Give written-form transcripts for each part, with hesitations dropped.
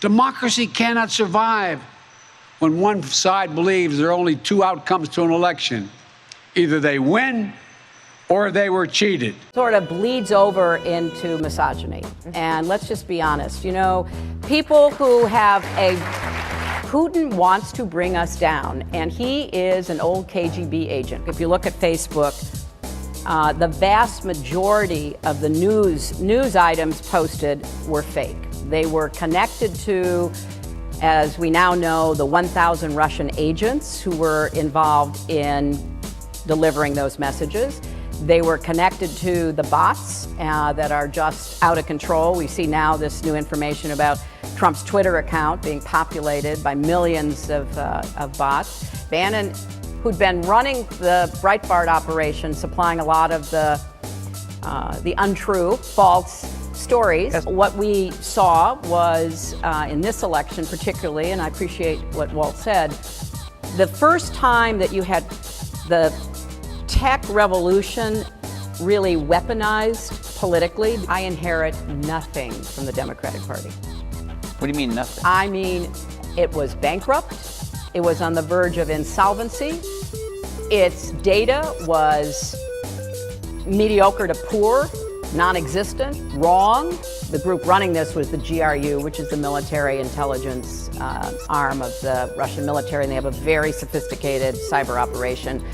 Democracy cannot survive when one side believes there are only two outcomes to an election. Either they win or they were cheated. Sort of bleeds over into misogyny. And let's just be honest, you know, people who have Putin wants to bring us down, and he is an old KGB agent. If you look at Facebook, the vast majority of the news items posted were fake. They were connected to, as we now know, the 1,000 Russian agents who were involved in delivering those messages. They were connected to the bots that are just out of control. We see now this new information about Trump's Twitter account being populated by millions of bots. Bannon, who'd been running the BREITBART operation, supplying a lot of the untrue, false stories. What we saw was, in this election particularly, and I appreciate what Walt said, the first time that you had the tech revolution really weaponized politically. I inherit nothing from the Democratic Party. What do you mean nothing? I mean, it was bankrupt. It was on the verge of insolvency. Its data was mediocre to poor, non-existent, wrong. The group running this was the GRU, which is the military intelligence arm of the Russian military, and they have a very sophisticated cyber operation.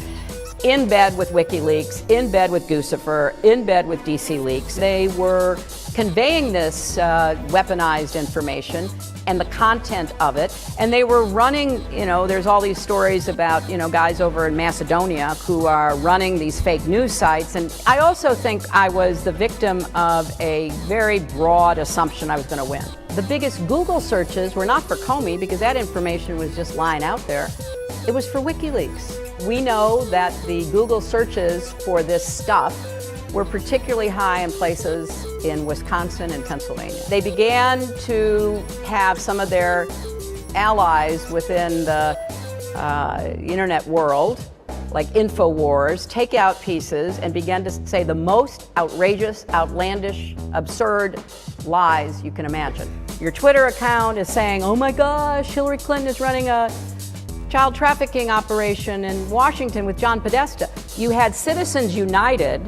In bed with WikiLeaks, in bed with Guccifer, in bed with DC Leaks. They were conveying this weaponized information and the content of it, and they were running, you know, there's all these stories about, you know, guys over in Macedonia who are running these fake news sites, and I also think I was the victim of a very broad assumption I was going to win. The biggest Google searches were not for Comey, because that information was just lying out there. It was for WikiLeaks. We know that the Google searches for this stuff were particularly high in places in Wisconsin and Pennsylvania. They began to have some of their allies within the internet world, like INFOWARS, take out pieces and begin to say the most outrageous, outlandish, absurd lies you can imagine. Your Twitter account is saying, oh my gosh, Hillary Clinton is running a child trafficking operation in Washington with John Podesta. You had Citizens United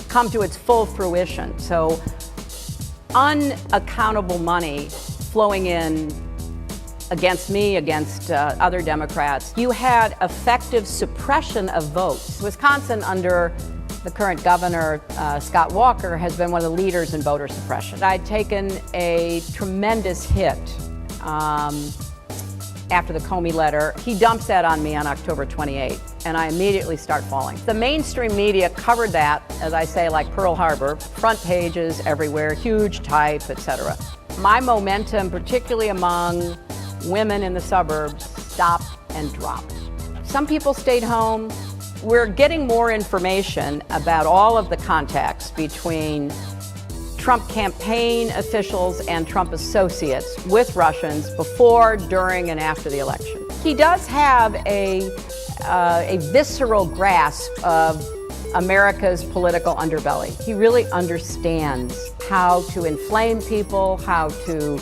come to its full fruition. So unaccountable money flowing in against me, against other Democrats. You had effective suppression of votes. Wisconsin, under the current governor, Scott Walker, has been one of the leaders in voter suppression. I'd taken a tremendous hit after the Comey letter. He dumps that on me on October 28th, and I immediately start falling. The mainstream media covered that, as I say, like Pearl Harbor, front pages everywhere, huge type, etc. My momentum, particularly among women in the suburbs, stopped and dropped. Some people stayed home. We're getting more information about all of the contacts between Trump campaign officials and Trump associates with Russians before, during, and after the election. He does have a visceral grasp of America's political underbelly. He really understands how to inflame people, how to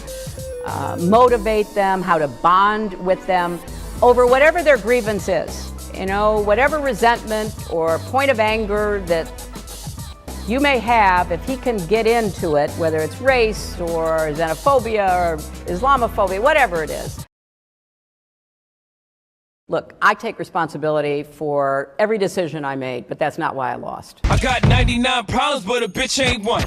motivate them, how to bond with them over whatever their grievance is. You know, whatever resentment or point of anger that you may have, if he can get into it, whether it's race or xenophobia or Islamophobia, whatever it is. Look, I take responsibility for every decision I made, but that's not why I lost. I got 99 problems, but a bitch ain't one.